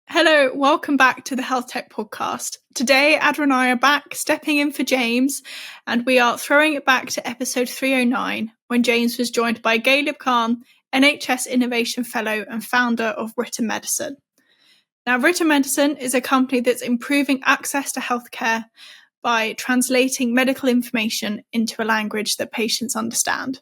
Hello, welcome back to the Healthtech Podcast. Today, Adra and I are back stepping in for James, and we are throwing it back to episode 309, when James was joined by Ghalib Khan, NHS Innovation Fellow and founder of Written Medicine. Now, Written Medicine is a company that's improving access to healthcare by translating medical information into a language that patients understand.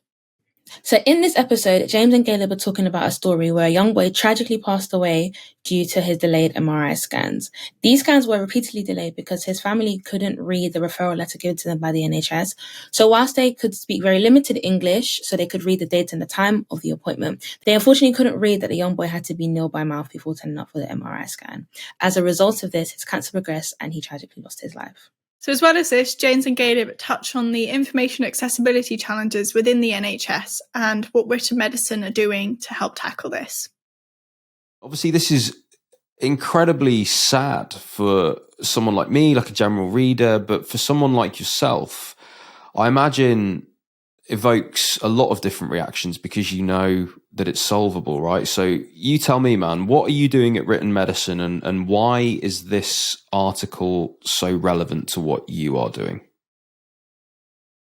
So in this episode, James and Ghalib are talking about a story where a young boy tragically passed away due to his delayed MRI scans. These scans were repeatedly delayed because his family couldn't read the referral letter given to them by the NHS. So whilst they could speak very limited English, so they could read the date and the time of the appointment, they unfortunately couldn't read that the young boy had to be nil by mouth before turning up for the MRI scan. As a result of this, his cancer progressed and he tragically lost his life. So as well as this, James and Ghalib touch on the information accessibility challenges within the NHS and what Written Medicine are doing to help tackle this. Obviously, this is incredibly sad for someone like me, like a general reader, but for someone like yourself, I imagine evokes a lot of different reactions because you know that it's solvable, right? So you tell me, man, what are you doing at Written Medicine and why is this article so relevant to what you are doing?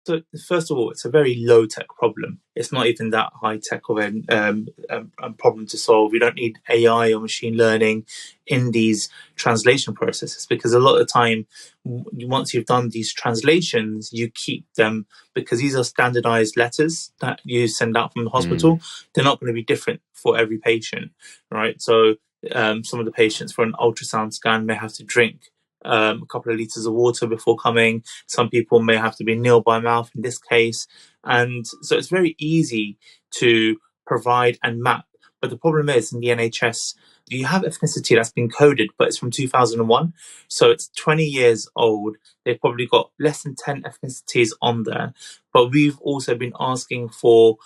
So first of all, it's a very low-tech problem. It's not even that high-tech of a problem to solve. You don't need AI or machine learning in these translation processes because a lot of the time, once you've done these translations, you keep them because these are standardized letters that you send out from the hospital. They're not going to be different for every patient, right? So some of the patients for an ultrasound scan may have to drink a couple of litres of water before coming. Some people may have to be nil by mouth in this case. And so it's very easy to provide and map. But the problem is in the NHS, you have ethnicity that's been coded, but it's from 2001. So it's 20 years old. They've probably got less than 10 ethnicities on there. But we've also been asking for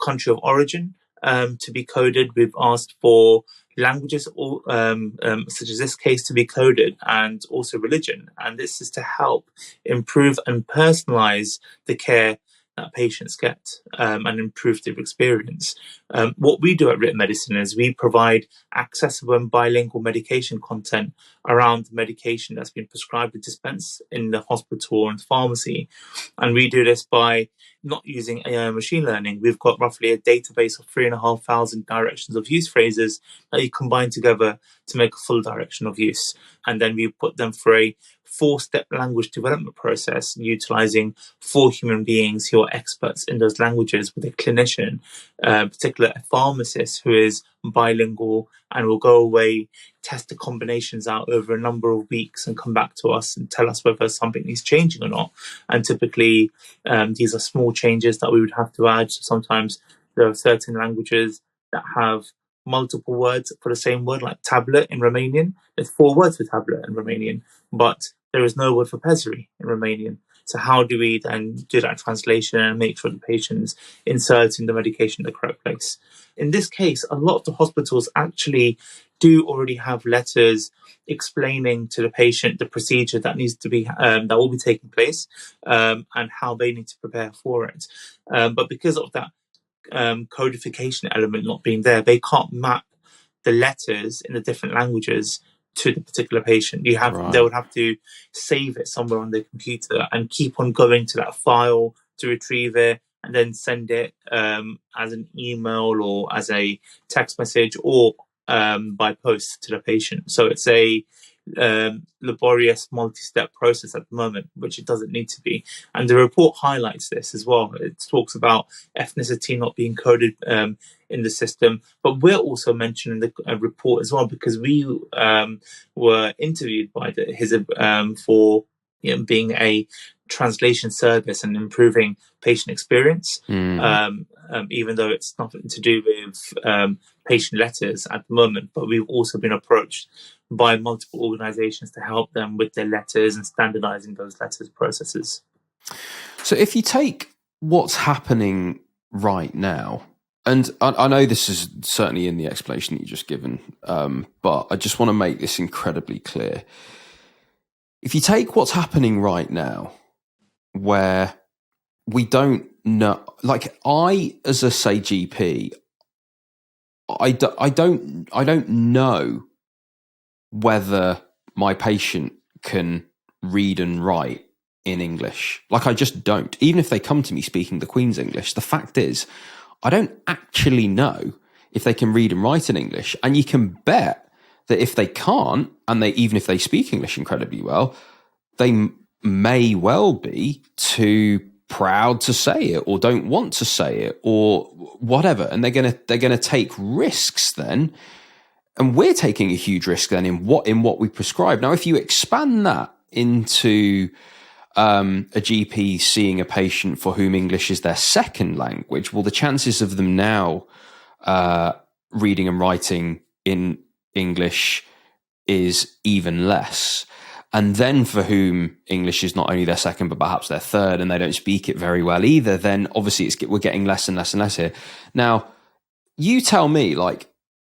country of origin to be coded. We've asked for languages, such as this case, to be coded, and also religion. And this is to help improve and personalize the care that patients get and improve their experience. What we do at Written Medicine is we provide accessible and bilingual medication content around the medication that's been prescribed and dispensed in the hospital or in the pharmacy. And we do this by not using AI and machine learning. We've got roughly a database of 3,500 directions of use phrases that you combine together to make a full direction of use. And then we put them through a 4-step language development process, utilizing 4 human beings who are experts in those languages with a clinician, particularly a pharmacist who is bilingual and will go away, test the combinations out over a number of weeks and come back to us and tell us whether something is changing or not. And typically, these are small changes that we would have to add. So sometimes there are certain languages that have multiple words for the same word, like tablet in Romanian. There's 4 words for tablet in Romanian, but there is no word for pessary in Romanian. So how do we then do that translation and make sure the patient's inserting the medication in the correct place? In this case, a lot of the hospitals actually do already have letters explaining to the patient the procedure that needs to be that will be taking place and how they need to prepare for it. But because of that codification element not being there, they can't map the letters in the different languages to the particular patient. They would have to save it somewhere on their computer and keep on going to that file to retrieve it and then send it as an email or as a text message or by post to the patient. So it's a laborious multi-step process at the moment, which it doesn't need to be. And the report highlights this as well. It talks about ethnicity not being coded in the system, but we're also mentioning the report as well because we were interviewed by his for being a translation service and improving patient experience, even though it's nothing to do with patient letters at the moment. But we've also been approached by multiple organizations to help them with their letters and standardizing those letters processes. So if you take what's happening right now, and I know this is certainly in the explanation that you just given, but I just want to make this incredibly clear. If you take what's happening right now, where we don't know, like I, as a, say, GP, I don't know whether my patient can read and write in English. Like, I just don't. Even if they come to me speaking the Queen's English, the fact is, I don't actually know if they can read and write in English. And you can bet that if they can't, and even if they speak English incredibly well, they may well be too proud to say it, or don't want to say it, or whatever. And they're gonna take risks then. And we're taking a huge risk then in what we prescribe. Now, if you expand that into a GP seeing a patient for whom English is their second language, well, the chances of them now reading and writing in English is even less. And then for whom English is not only their second, but perhaps their third, and they don't speak it very well either, then obviously we're getting less and less and less here. Now, you tell me, like,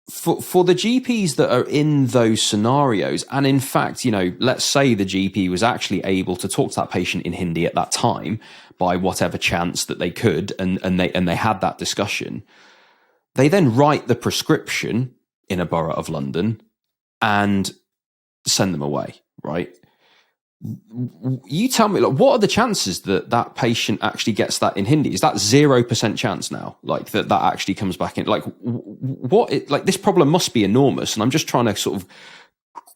for the GPs that are in those scenarios, and in fact, let's say the GP was actually able to talk to that patient in Hindi at that time by whatever chance that they could, and they had that discussion. They then write the prescription in a borough of London and send them away, right? You tell me, like, what are the chances that patient actually gets that in Hindi? Is that 0% chance now? Like that actually comes back in? Like, this problem must be enormous, and I'm just trying to sort of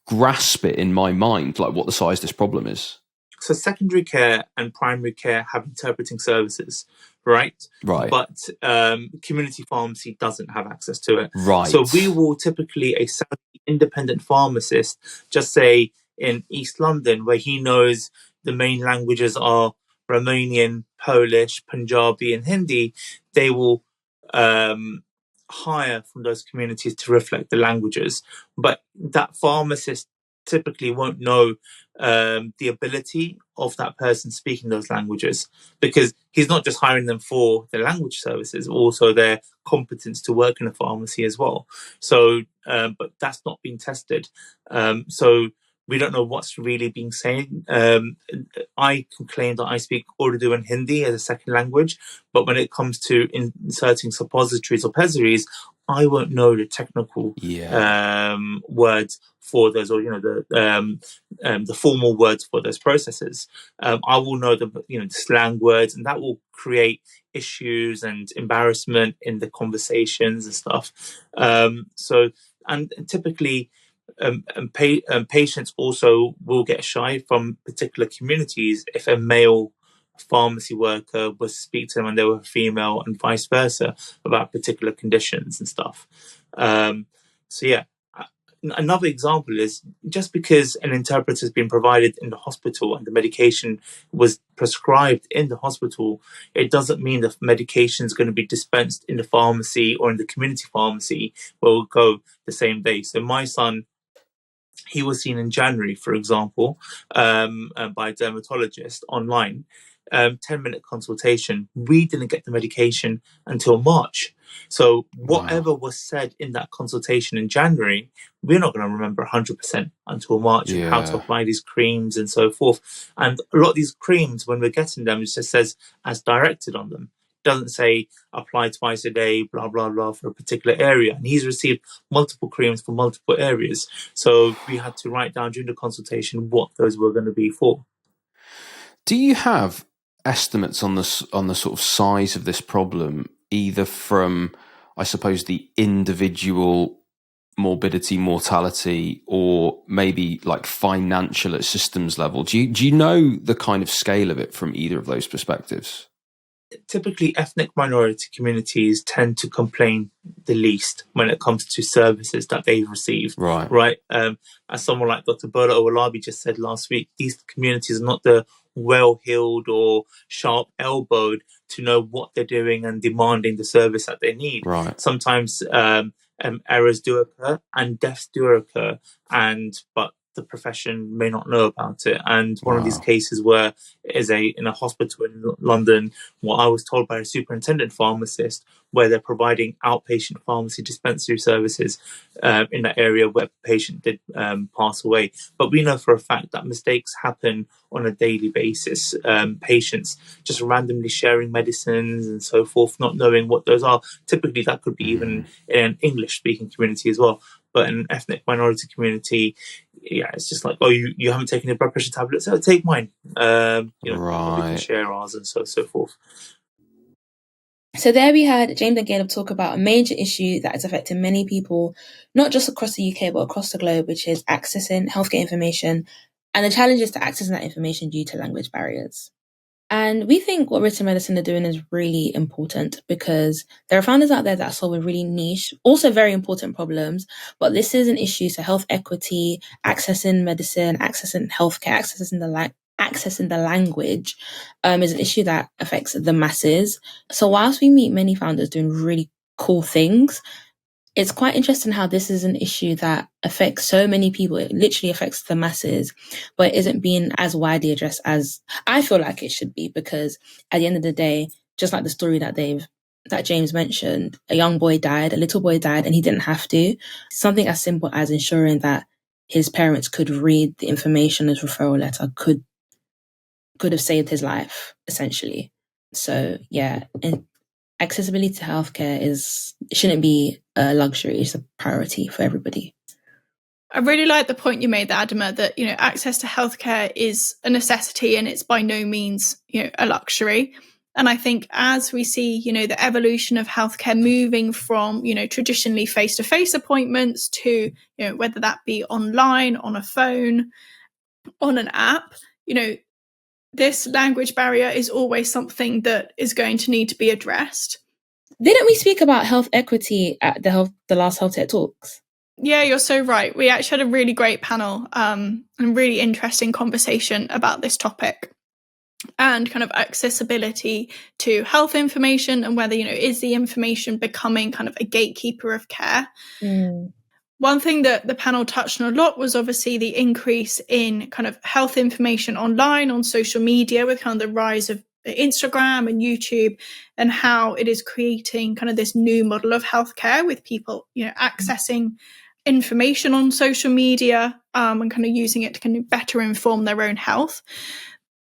grasp it in my mind, like what the size of this problem is. So secondary care and primary care have interpreting services, right? Right. But community pharmacy doesn't have access to it. Right. So we will typically, a independent pharmacist, just say in East London, where he knows the main languages are Romanian, Polish, Punjabi, and Hindi, they will hire from those communities to reflect the languages. But that pharmacist typically won't know the ability of that person speaking those languages, because he's not just hiring them for their language services, also their competence to work in a pharmacy as well. So, but that's not been tested. So we don't know what's really being said. I can claim that I speak Urdu and Hindi as a second language, but when it comes to inserting suppositories or pessaries, I won't know the technical words for those, or the formal words for those processes. I will know the slang words, and that will create issues and embarrassment in the conversations and stuff. And typically, patients also will get shy from particular communities if a male pharmacy worker was to speak to them and they were female, and vice versa, about particular conditions and stuff. Another example is, just because an interpreter has been provided in the hospital and the medication was prescribed in the hospital, it doesn't mean the medication is going to be dispensed in the pharmacy or in the community pharmacy where we'll go the same day. So my son, he was seen in January, for example, by a dermatologist online. 10-minute consultation. We didn't get the medication until March. So whatever was said in that consultation in January, we're not going to remember 100% until March, how to apply these creams and so forth. And a lot of these creams, when we're getting them, it just says as directed on them. It doesn't say apply twice a day, blah, blah, blah, for a particular area. And he's received multiple creams for multiple areas. So we had to write down during the consultation what those were going to be for. Do you have estimates on the sort of size of this problem, either from, I suppose, the individual morbidity, mortality, or maybe like financial at systems level? Do you know the kind of scale of it from either of those perspectives? Typically, ethnic minority communities tend to complain the least when it comes to services that they've received. Right. As someone like Dr. Bola Owolabi just said last week, these communities are not the well-heeled or sharp-elbowed to know what they're doing and demanding the service that they need. Right. Sometimes errors do occur and deaths do occur, but the profession may not know about it. And one of these Wow. cases where in a hospital in London, what I was told by a superintendent pharmacist, where they're providing outpatient pharmacy dispensary services in that area where the patient did pass away. But we know for a fact that mistakes happen on a daily basis. Patients just randomly sharing medicines and so forth, not knowing what those are. Typically, that could be even in an English-speaking community as well. But in an ethnic minority community, yeah, it's just like, oh, you haven't taken your blood pressure tablets, so take mine. We can Right. share ours and so forth. So there we had James and Ghalib talk about a major issue that is affecting many people, not just across the UK, but across the globe, which is accessing healthcare information and the challenges to accessing that information due to language barriers. And we think what written medicine are doing is really important because there are founders out there that are solving really niche, also very important problems. But this is an issue. So health equity, accessing medicine, accessing healthcare, accessing the language is an issue that affects the masses. So whilst we meet many founders doing really cool things, it's quite interesting how this is an issue that affects so many people. It literally affects the masses, but it isn't being as widely addressed as I feel like it should be, because at the end of the day, just like the story that James mentioned, a little boy died, and he didn't have to. Something as simple as ensuring that his parents could read the information as referral letter could have saved his life, essentially. So yeah, accessibility to healthcare shouldn't be a luxury, it's a priority for everybody. I really like the point you made, Adama, that, access to healthcare is a necessity and it's by no means, a luxury. And I think as we see, the evolution of healthcare moving from, traditionally face-to-face appointments to, whether that be online, on a phone, on an app, this language barrier is always something that is going to need to be addressed. Didn't we speak about health equity at the last Healthtech Talks? Yeah, you're so right. We actually had a really great panel and really interesting conversation about this topic and kind of accessibility to health information and whether, is the information becoming kind of a gatekeeper of care? One thing that the panel touched on a lot was obviously the increase in kind of health information online, on social media, with kind of the rise of Instagram and YouTube, and how it is creating kind of this new model of healthcare with people, accessing information on social media and kind of using it to kind of better inform their own health.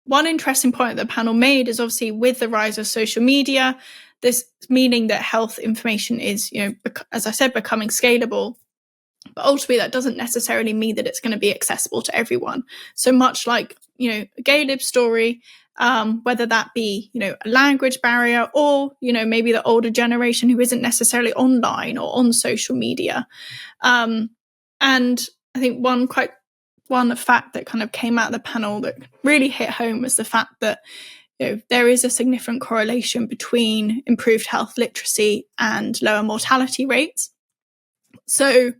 One interesting point that the panel made is obviously with the rise of social media, this meaning that health information is, as I said, becoming scalable. But ultimately, that doesn't necessarily mean that it's going to be accessible to everyone. So much like, Ghalib's story, whether that be, a language barrier or, maybe the older generation who isn't necessarily online or on social media. And I think one fact that kind of came out of the panel that really hit home was the fact that, there is a significant correlation between improved health literacy and lower mortality rates. So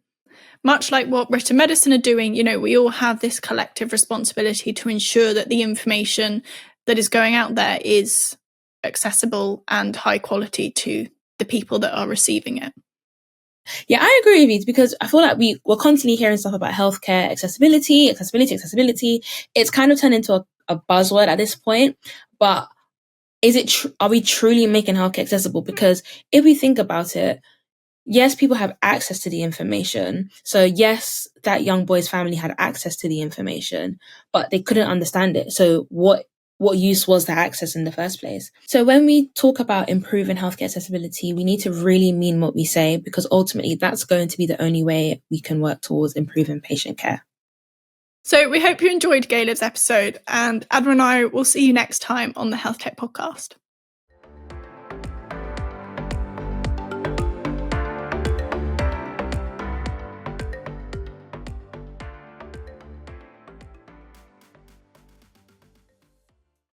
much like what written medicine are doing, we all have this collective responsibility to ensure that the information that is going out there is accessible and high quality to the people that are receiving it. Yeah, I agree with you, because I feel like we're constantly hearing stuff about healthcare accessibility. It's kind of turned into a buzzword at this point, but are we truly making healthcare accessible? Because if we think about it, yes, people have access to the information. So yes, that young boy's family had access to the information, but they couldn't understand it. So what use was that access in the first place? So when we talk about improving healthcare accessibility, we need to really mean what we say, because ultimately that's going to be the only way we can work towards improving patient care. So we hope you enjoyed Ghalib's episode, and Adama and I will see you next time on the Healthtech Podcast.